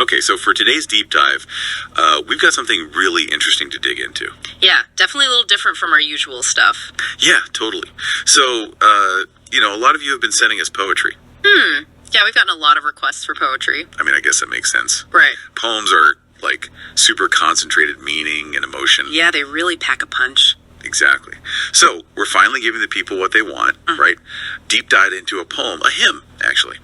Okay, so for today's deep dive, we've got something really interesting to dig into. Yeah, definitely a little different from our usual stuff. Yeah, totally. So, a lot of you have been sending us poetry. Yeah, we've gotten a lot of requests for poetry. I mean, I guess that makes sense. Right. Poems are, like, super concentrated meaning and emotion. Yeah, they really pack a punch. Exactly. So, we're finally giving the people what they want, right? Deep dive into a poem, a hymn, actually.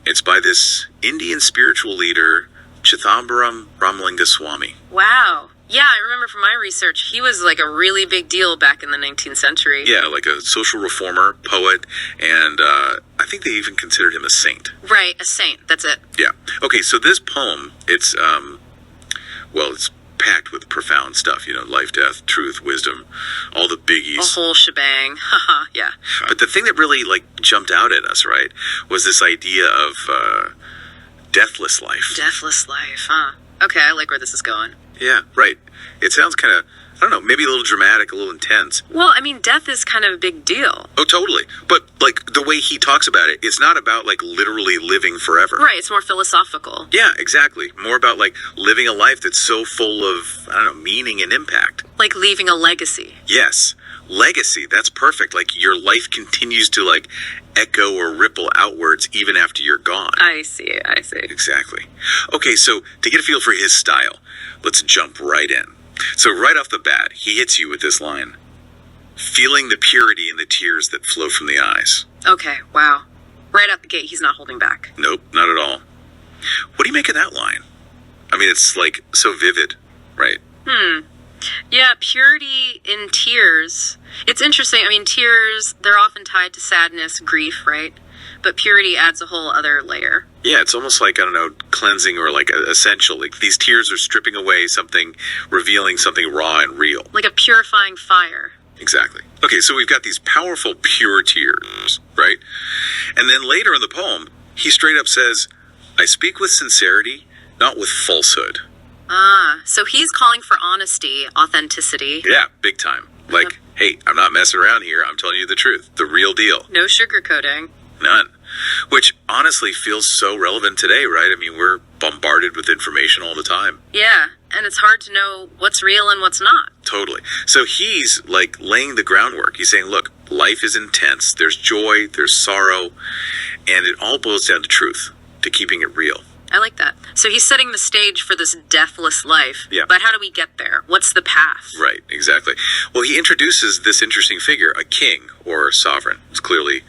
It's by this Indian spiritual leader, Chithambaram Ramalinga Swamy. Wow. Yeah, I remember from my research, he was like a really big deal back in the 19th century. Yeah, like a social reformer, poet, and I think they even considered him a saint. Right, a saint. That's it. Yeah. Okay, so this poem, it's packed with profound stuff, life, death, truth, wisdom, all the biggies. A whole shebang. Haha, yeah. But the thing that really, jumped out at us, right, was this idea of deathless life. Deathless life, huh? Okay, I like where this is going. Yeah, right. It sounds kind of, I don't know, maybe a little dramatic, a little intense. Well, I mean, death is kind of a big deal. Oh, totally. But, the way he talks about it, it's not about, literally living forever. Right, it's more philosophical. Yeah, exactly. More about, living a life that's so full of, I don't know, meaning and impact. Like leaving a legacy. Yes. Legacy, that's perfect. Your life continues to, echo or ripple outwards even after you're gone. I see. Exactly. Okay, so to get a feel for his style, let's jump right in. So right off the bat, he hits you with this line. Feeling the purity in the tears that flow from the eyes. Okay, wow. Right out the gate, he's not holding back. Nope, not at all. What do you make of that line? I mean, it's, so vivid, right? Yeah, purity in tears. It's interesting. I mean, tears, they're often tied to sadness, grief, right? But purity adds a whole other layer. Yeah, it's almost cleansing or essential. These tears are stripping away something, revealing something raw and real. Like a purifying fire. Exactly. Okay, so we've got these powerful, pure tears, right? And then later in the poem, he straight up says, I speak with sincerity, not with falsehood. So he's calling for honesty, authenticity. Yeah, big time. Hey, I'm not messing around here. I'm telling you the truth. The real deal. No sugarcoating. None. Which honestly feels so relevant today, right? I mean, we're bombarded with information all the time. Yeah, and it's hard to know what's real and what's not. Totally. So he's laying the groundwork. He's saying, look, life is intense. There's joy, there's sorrow, and it all boils down to truth, to keeping it real. I like that. So he's setting the stage for this deathless life. Yeah. But how do we get there? What's the path? Right, exactly. Well, he introduces this interesting figure, a king or sovereign. It's clearly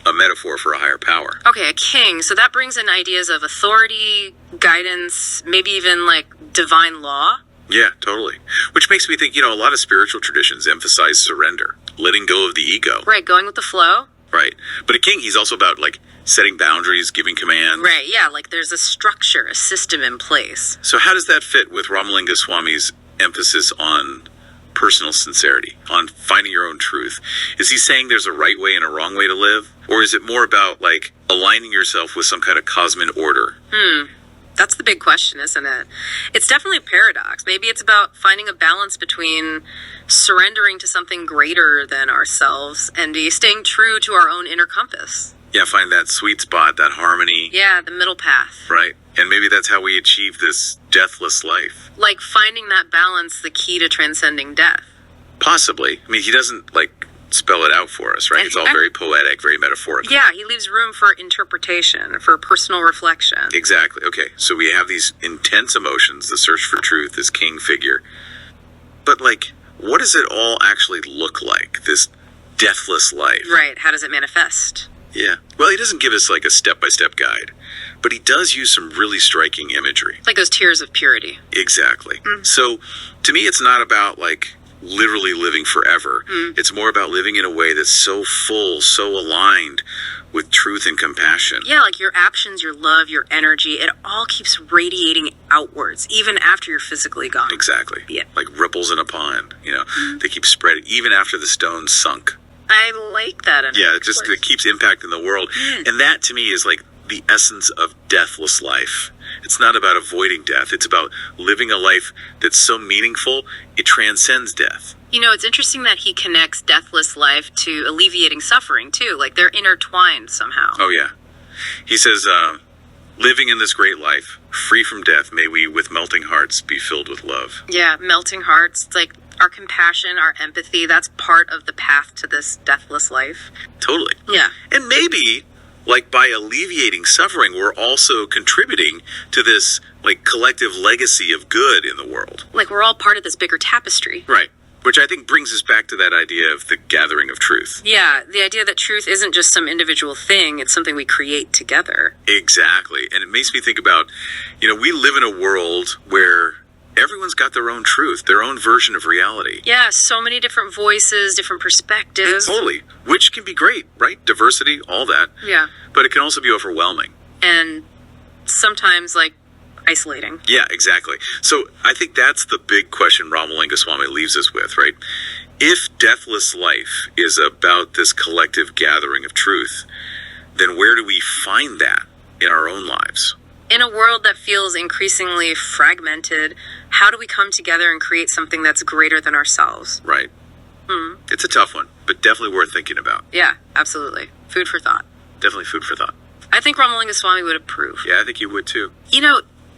a metaphor for a higher power. Okay, a king. So that brings in ideas of authority, guidance, maybe even divine law. Yeah, totally. Which makes me think, a lot of spiritual traditions emphasize surrender, letting go of the ego. Right, going with the flow. Right. But a king, he's also about setting boundaries, giving commands. Right, yeah, there's a structure, a system in place. So how does that fit with Ramalinga Swamy's emphasis on personal sincerity, on finding your own truth? Is he saying there's a right way and a wrong way to live? Or is it more about aligning yourself with some kind of cosmic order? That's the big question, isn't it? It's definitely a paradox. Maybe it's about finding a balance between surrendering to something greater than ourselves and staying true to our own inner compass. Yeah, find that sweet spot, that harmony. Yeah, the middle path. Right. And maybe that's how we achieve this deathless life. Finding that balance, the key to transcending death. Possibly. I mean, he doesn't, spell it out for us, right? It's all very poetic, very metaphorical. Yeah, he leaves room for interpretation, for personal reflection. Exactly. Okay, so we have these intense emotions, the search for truth, this king figure. But, what does it all actually look like, this deathless life? Right, how does it manifest? Yeah. Well, he doesn't give us, a step-by-step guide, but he does use some really striking imagery. Like those tears of purity. Exactly. So, to me, it's not about, literally living forever. It's more about living in a way that's so full, so aligned with truth and compassion. Yeah, your actions, your love, your energy, it all keeps radiating outwards, even after you're physically gone. Exactly. Yeah. Like ripples in a pond, they keep spreading, even after the stone's sunk. I like that. Yeah, it keeps impacting the world. And that, to me, is the essence of deathless life. It's not about avoiding death. It's about living a life that's so meaningful, it transcends death. It's interesting that he connects deathless life to alleviating suffering, too. They're intertwined somehow. Oh, yeah. He says, living in this great life, free from death, may we with melting hearts be filled with love. Yeah, melting hearts, like our compassion, our empathy, that's part of the path to this deathless life. Totally. Yeah. And maybe, like, by alleviating suffering, we're also contributing to this, like, collective legacy of good in the world. Like we're all part of this bigger tapestry. Right. Which I think brings us back to that idea of the gathering of truth. Yeah, the idea that truth isn't just some individual thing, it's something we create together. Exactly. And it makes me think about, we live in a world where everyone's got their own truth, their own version of reality. Yeah, so many different voices, different perspectives. Totally. Which can be great, right? Diversity, all that. Yeah. But it can also be overwhelming. And sometimes, like, isolating. Yeah, exactly. So I think that's the big question Ramalinga Swamy leaves us with, right? If deathless life is about this collective gathering of truth, then where do we find that in our own lives? In a world that feels increasingly fragmented, how do we come together and create something that's greater than ourselves? Right. It's a tough one, but definitely worth thinking about. Yeah, absolutely. Food for thought. Definitely food for thought. I think Ramalinga Swamy would approve. Yeah, I think you would too.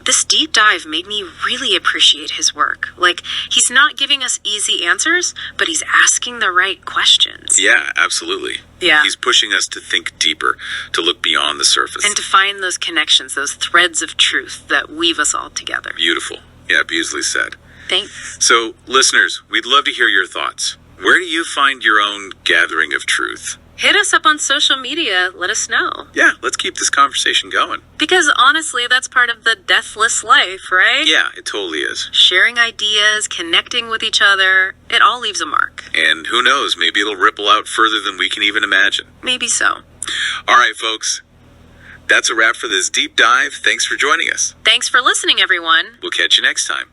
This deep dive made me really appreciate his work. Like, he's not giving us easy answers, but he's asking the right questions. Yeah, absolutely. Yeah. He's pushing us to think deeper, to look beyond the surface. And to find those connections, those threads of truth that weave us all together. Beautiful. Yeah, beautifully said. Thanks. So, listeners, we'd love to hear your thoughts. Where do you find your own gathering of truth? Hit us up on social media. Let us know. Yeah, let's keep this conversation going. Because honestly, that's part of the deathless life, right? Yeah, it totally is. Sharing ideas, connecting with each other, it all leaves a mark. And who knows, maybe it'll ripple out further than we can even imagine. Maybe so. All right, folks. That's a wrap for this deep dive. Thanks for joining us. Thanks for listening, everyone. We'll catch you next time.